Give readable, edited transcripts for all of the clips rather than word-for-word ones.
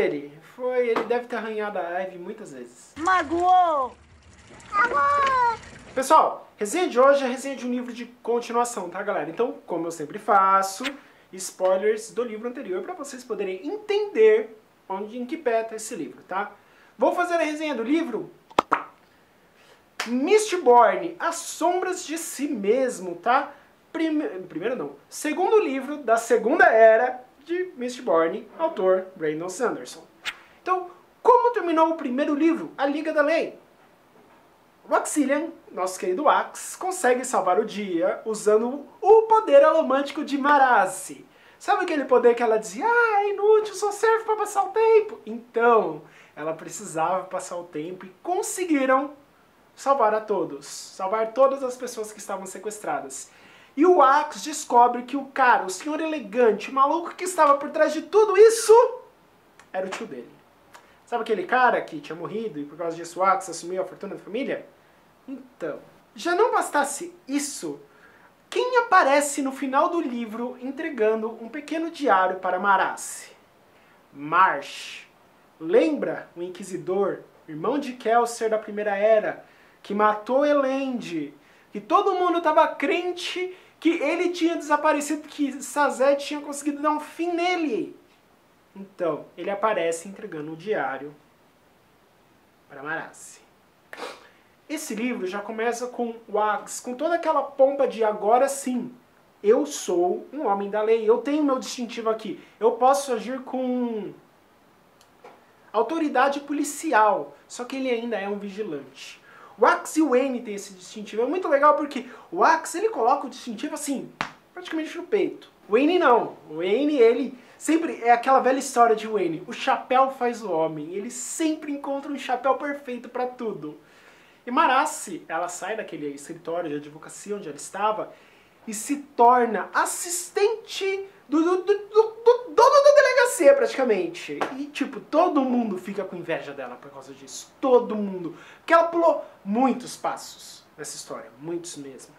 ele. Ele deve ter arranhado a Ivy muitas vezes. Magoou! Magoou! Pessoal, resenha de hoje é resenha de um livro de continuação, tá, galera? Então, como eu sempre faço, spoilers do livro anterior para vocês poderem entender em que pé tá esse livro, tá? Vou fazer a resenha do livro Mistborn, As Sombras de Si Mesmo, tá? Primeiro não. Segundo livro da Segunda Era de Mistborn, autor Brandon Sanderson. Então, como terminou o primeiro livro, A Liga da Lei? O Axilian, nosso querido Ax, consegue salvar o dia usando o poder alomântico de Marasi. Sabe aquele poder que ela dizia, é inútil, só serve para passar o tempo? Então, ela precisava passar o tempo e conseguiram salvar a todos. Salvar todas as pessoas que estavam sequestradas. E o Ax descobre que o cara, o senhor elegante, o maluco que estava por trás de tudo isso, era o tio dele. Sabe aquele cara que tinha morrido e por causa disso o Ax assumiu a fortuna da família? Então, já não bastasse isso, quem aparece no final do livro entregando um pequeno diário para Marasi? Marsh. Lembra o Inquisidor, irmão de Kelsier da Primeira Era, que matou Elend, que todo mundo estava crente que ele tinha desaparecido, que Sazed tinha conseguido dar um fim nele. Então, ele aparece entregando um diário para Marasi. Esse livro já começa com o Ax, com toda aquela pompa de agora sim, eu sou um homem da lei, eu tenho meu distintivo aqui, eu posso agir com autoridade policial, só que ele ainda é um vigilante. O Ax e o Wayne têm esse distintivo, é muito legal porque o Ax ele coloca o distintivo assim, praticamente no peito. O Wayne não, o Wayne ele sempre é aquela velha história de Wayne, o chapéu faz o homem, ele sempre encontra um chapéu perfeito para tudo. E Marasi, ela sai daquele escritório de advocacia onde ela estava e se torna assistente do dono da delegacia, praticamente. E, tipo, todo mundo fica com inveja dela por causa disso. Todo mundo. Porque ela pulou muitos passos nessa história. Muitos mesmo.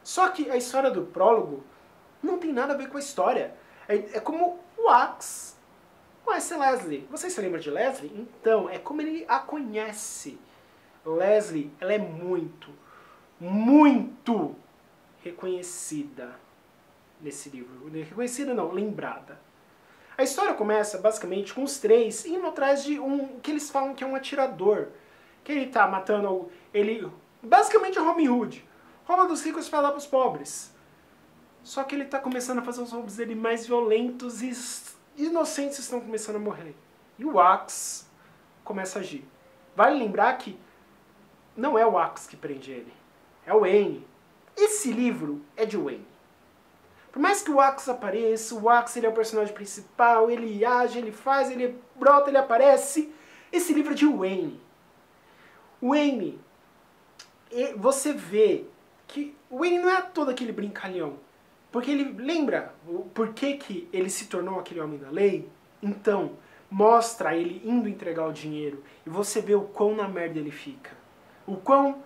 Só que a história do prólogo não tem nada a ver com a história. É como o Ax conhece Leslie. Vocês se lembram de Leslie? Então, é como ele a conhece. Leslie, ela é muito, muito reconhecida nesse livro. Reconhecida não, lembrada. A história começa basicamente com os três indo atrás de um que eles falam que é um atirador. Que ele tá matando, ele basicamente é Robin Hood. Rouba dos ricos para dar pros pobres. Só que ele tá começando a fazer os roubos dele mais violentos e inocentes estão começando a morrer. E o Ax começa a agir. Vale lembrar que não é o Ax que prende ele, é o Wayne. Esse livro é de Wayne. Por mais que o Ax apareça, o Ax ele é o personagem principal, ele age, ele faz, ele brota, ele aparece. Esse livro é de Wayne. Wayne, você vê que o Wayne não é todo aquele brincalhão. Porque ele lembra por que ele se tornou aquele homem da lei? Então, mostra ele indo entregar o dinheiro e você vê o quão na merda ele fica. O quão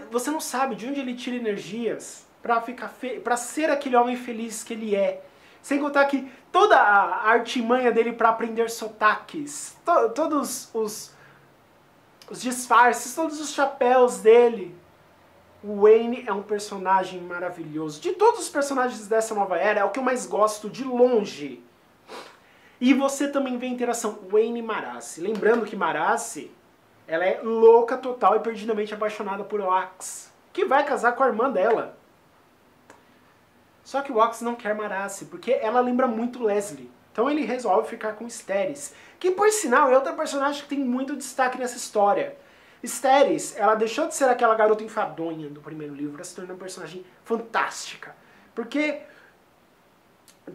você não sabe de onde ele tira energias para ser aquele homem feliz que ele é. Sem contar que toda a artimanha dele para aprender sotaques, todos os disfarces, todos os chapéus dele. O Wayne é um personagem maravilhoso. De todos os personagens dessa nova era, é o que eu mais gosto de longe. E você também vê a interação Wayne e Marasi. Lembrando que Marasi, ela é louca total e perdidamente apaixonada por Ax, que vai casar com a irmã dela. Só que o Ax não quer Marasi, porque ela lembra muito Leslie. Então ele resolve ficar com Steris, que por sinal é outra personagem que tem muito destaque nessa história. Steris, ela deixou de ser aquela garota enfadonha do primeiro livro, ela se tornou uma personagem fantástica. Porque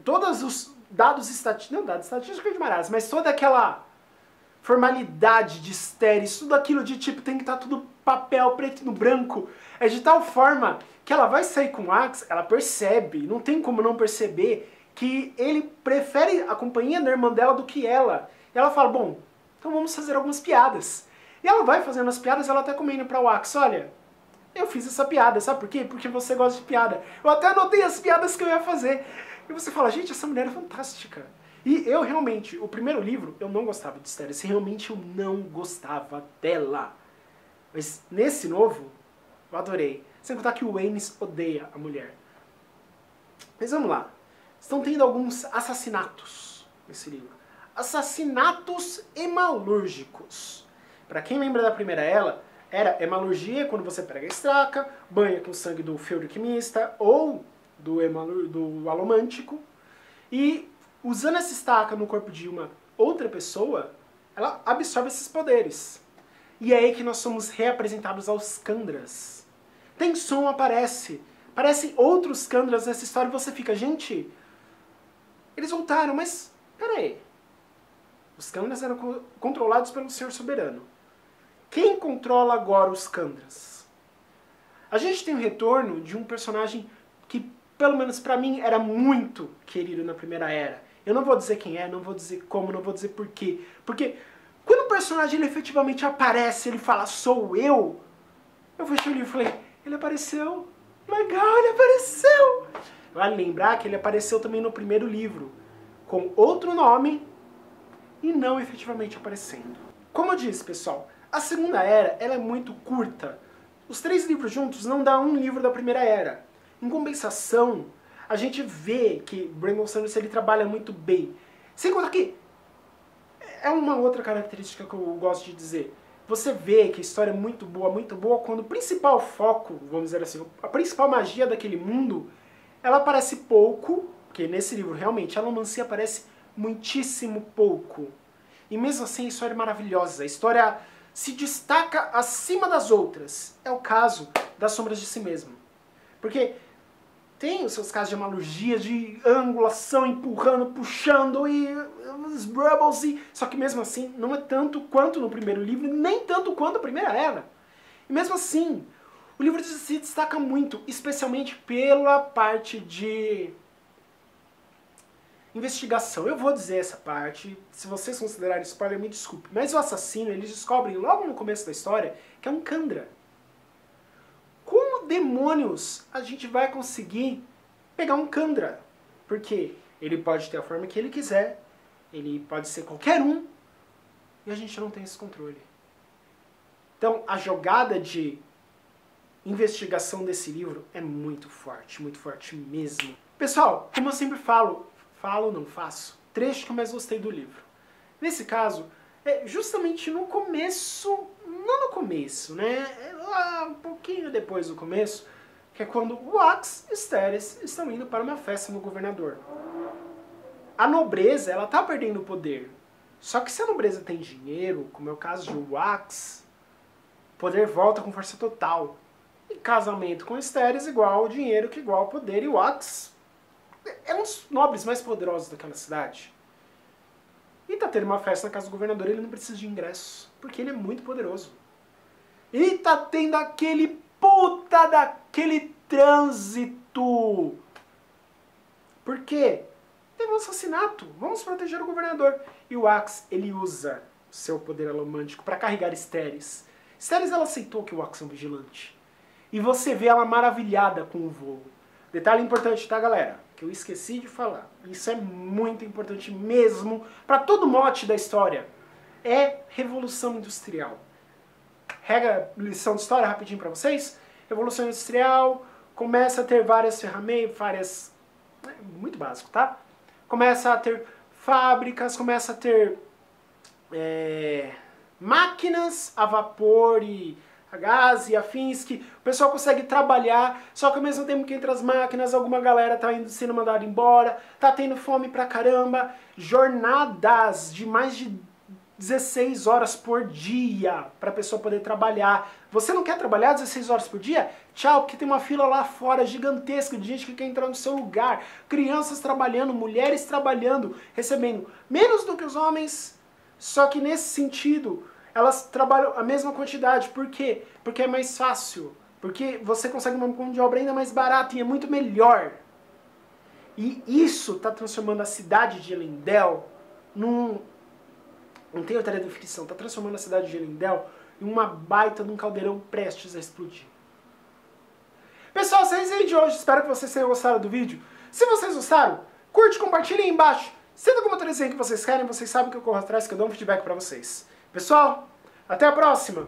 todos os dados estatísticos, não dados estatísticos de Marasi, mas toda aquela formalidade de Steris, tudo aquilo de tipo, tem que estar tudo papel preto no branco, é de tal forma que ela vai sair com o Ax, ela percebe, não tem como não perceber, que ele prefere a companhia da irmã dela do que ela. E ela fala, bom, então vamos fazer algumas piadas. E ela vai fazendo as piadas, ela até comendo pra o Ax, olha, eu fiz essa piada, sabe por quê? Porque você gosta de piada. Eu até anotei as piadas que eu ia fazer. E você fala, gente, essa mulher é fantástica. E eu realmente, o primeiro livro, eu não gostava de Steris, realmente eu não gostava dela. Mas nesse novo, eu adorei. Sem contar que o Aenys odeia a mulher. Mas vamos lá. Estão tendo alguns assassinatos nesse livro. Assassinatos hemalúrgicos. Para quem lembra da primeira era hemalurgia quando você pega a estaca, banha com sangue do feldalquimista ou do alomântico, e usando essa estaca no corpo de uma outra pessoa, ela absorve esses poderes. E é aí que nós somos reapresentados aos Kandras. Tensum aparece. Aparecem outros Kandras nessa história e você fica, gente, eles voltaram, mas peraí. Os Kandras eram controlados pelo Senhor Soberano. Quem controla agora os Kandras? A gente tem o retorno de um personagem que, pelo menos pra mim, era muito querido na Primeira Era. Eu não vou dizer quem é, não vou dizer como, não vou dizer porquê. Porque quando o personagem ele efetivamente aparece, ele fala, sou eu fechei o livro e falei, ele apareceu, legal, ele apareceu. Vale lembrar que ele apareceu também no primeiro livro, com outro nome e não efetivamente aparecendo. Como eu disse, pessoal, a Segunda Era ela é muito curta. Os 3 livros juntos não dá um livro da Primeira Era. Em compensação, a gente vê que Brandon Sanderson ele trabalha muito bem. Sem contar que é uma outra característica que eu gosto de dizer. Você vê que a história é muito boa, quando o principal foco, vamos dizer assim, a principal magia daquele mundo, ela aparece pouco, porque nesse livro realmente a alomancia aparece muitíssimo pouco. E mesmo assim a história é maravilhosa, a história se destaca acima das outras. É o caso das Sombras de Si Mesmo. Porque tem os seus casos de hemalurgia, de angulação, empurrando, puxando e os Brubbles, só que mesmo assim não é tanto quanto no primeiro livro, nem tanto quanto a Primeira Era. E mesmo assim, o livro se destaca muito, especialmente pela parte de investigação. Eu vou dizer essa parte, se vocês considerarem spoiler, me desculpe. Mas o assassino, eles descobrem logo no começo da história que é um Kandra. Como demônios a gente vai conseguir pegar um Kandra? Porque ele pode ter a forma que ele quiser, ele pode ser qualquer um, e a gente não tem esse controle. Então, a jogada de investigação desse livro é muito forte mesmo. Pessoal, como eu sempre falo, não faço, trecho que eu mais gostei do livro. Nesse caso, é justamente no começo, não no começo, né? É lá um pouquinho depois do começo, que é quando o Wax e Steris estão indo para uma festa no governador. A nobreza, ela tá perdendo o poder. Só que se a nobreza tem dinheiro, como é o caso de Wax, o poder volta com força total. E casamento com Steris igual dinheiro que igual poder, e Wax é um dos nobres mais poderosos daquela cidade. E tá tendo uma festa na casa do governador, ele não precisa de ingresso, porque ele é muito poderoso. E tá tendo aquele puta daquele trânsito. Por quê? Teve um assassinato, vamos proteger o governador. E o Wax, ele usa seu poder alomântico para carregar Steris. Steris, ela aceitou que o Wax é um vigilante. E você vê ela maravilhada com o voo. Detalhe importante, tá, galera? Que eu esqueci de falar. Isso é muito importante mesmo para todo mote da história. É Revolução Industrial. Regra, lição de história rapidinho para vocês. Revolução Industrial, começa a ter várias ferramentas, muito básico, tá? Começa a ter fábricas, começa a ter máquinas a vapor e a gás e afins, que o pessoal consegue trabalhar, só que ao mesmo tempo que entre as máquinas, alguma galera tá sendo mandada embora, tá tendo fome pra caramba, jornadas de mais de 16 horas por dia para a pessoa poder trabalhar. Você não quer trabalhar 16 horas por dia? Tchau, porque tem uma fila lá fora gigantesca de gente que quer entrar no seu lugar. Crianças trabalhando, mulheres trabalhando, recebendo menos do que os homens, só que nesse sentido elas trabalham a mesma quantidade. Por quê? Porque é mais fácil. Porque você consegue uma mão de obra ainda mais barata e é muito melhor. E isso está transformando a cidade de Elendel num... Não tem outra definição. Está transformando a cidade de Elendel em uma baita de um caldeirão prestes a explodir. Pessoal, esse é o vídeo de hoje. Espero que vocês tenham gostado do vídeo. Se vocês gostaram, curte, compartilha aí embaixo. Sendo alguma motorista que vocês querem, vocês sabem que eu corro atrás, que eu dou um feedback pra vocês. Pessoal, até a próxima!